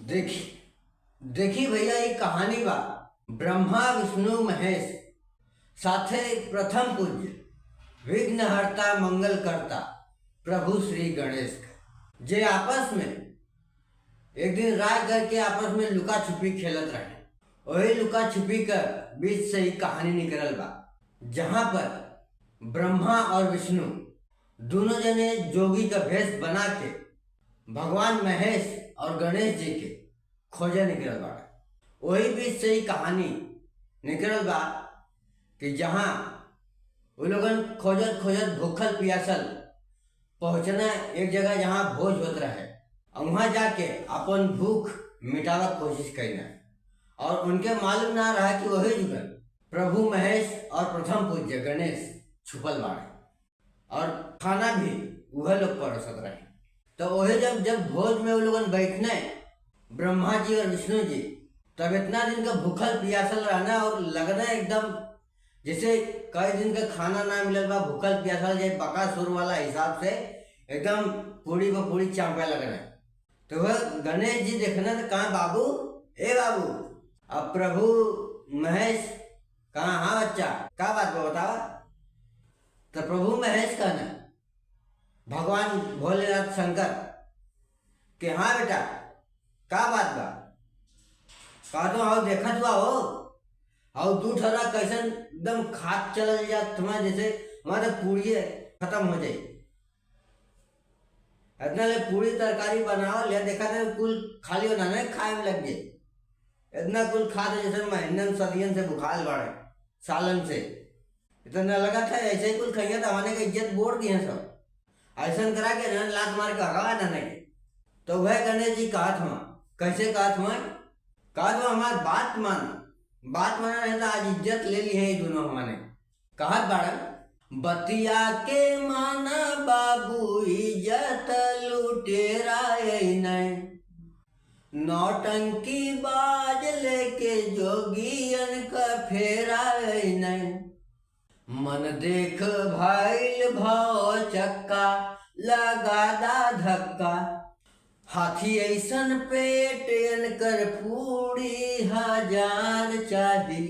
देखी देखी भैया, ये कहानी बा ब्रह्मा विष्णु महेश साथे प्रथम पूज्य विघ्नहर्ता मंगल करता प्रभु श्री गणेश का, जे आपस में एक दिन रात करके आपस में लुका छुपी खेलत रहे। वही लुका छुपी का बीच से ही कहानी निकलल बा, जहां पर ब्रह्मा और विष्णु दोनों जने जोगी का भेष बना के भगवान महेश और गणेश जी के खोजे निकलल बा। वही बीच से ही कहानी निकलल बा कि जहाँ वो लोगन खोजत खोजत भूखल पियासल पहुँचना एक जगह जहाँ भोज होत रहे, और वहाँ जाके अपन भूख मिटावा कोशिश करना, और उनके मालूम ना रहा कि वही जुगल प्रभु महेश और प्रथम पूज्य गणेश छुपल बाड़े, और खाना भी वह लोग परोसत रहे। तो वही जब भोज में वो लोगन बैठने ब्रह्मा जी और विष्णु जी, तब इतना दिन का भूखल पियासल रहना और लगना एकदम जैसे कई दिन का खाना ना मिलल बा, भूखल प्यासल जैसे बकासुर वाला हिसाब से एकदम पूरी व पूरी चांपे लगना। तो वह गणेश जी देखना तो कहाँ बाबू, ए बाबू, अब प्रभु महेश कहाँ? हाँ बच्चा, क्या बात बा बतावा। तो प्रभु महेश कहना भगवान भोलेनाथ शंकर कि हाँ बेटा, क्या बात बा? कहा तो आओ देखा हुआ हो, और दू ठरा कैसन एकदम खाद चल जा तुम्हारे जैसे हमारे पूरी खत्म हो जाए। इतना ले पूरी तरकारी बनाओ ले, देखा था कुल खाली होना नहीं खाए में लग जाए। इतना कुल खा दे जैसे महीनन सदियन से बुखार बढ़े सालन से। इतना लगा था ऐसे ही कुल खाइए तो हमारे का इज्जत बोड़ दी है सब, ऐसा करा के न लात मार के हगा ना नहीं। तो वह गणेश जी कहा था, कैसे कहा था? कहा था हमारी बात माना नहीं तो आज इज्जत ले ली है दोनों हमारे। कहा बाड़ा बतिया के माना बाबू, इज्जत लुटेरा नहीं, नौटंकी बाज लेके जोगियन का फेरा नहीं। मन देख भाईल भाव चक्का, लगादा धक्का, हाथी ऐसन पेट कर पूरी हजार चाही,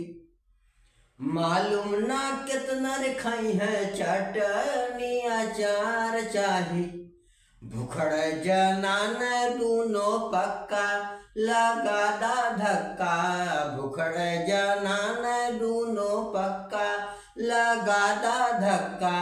मालूम ना कितना खाई है चटनी अचार चाही। भुखड़ जनान दूनो पक्का, लगादा धक्का, भुखड़ जनान दूनो पक्का, लगादा धक्का।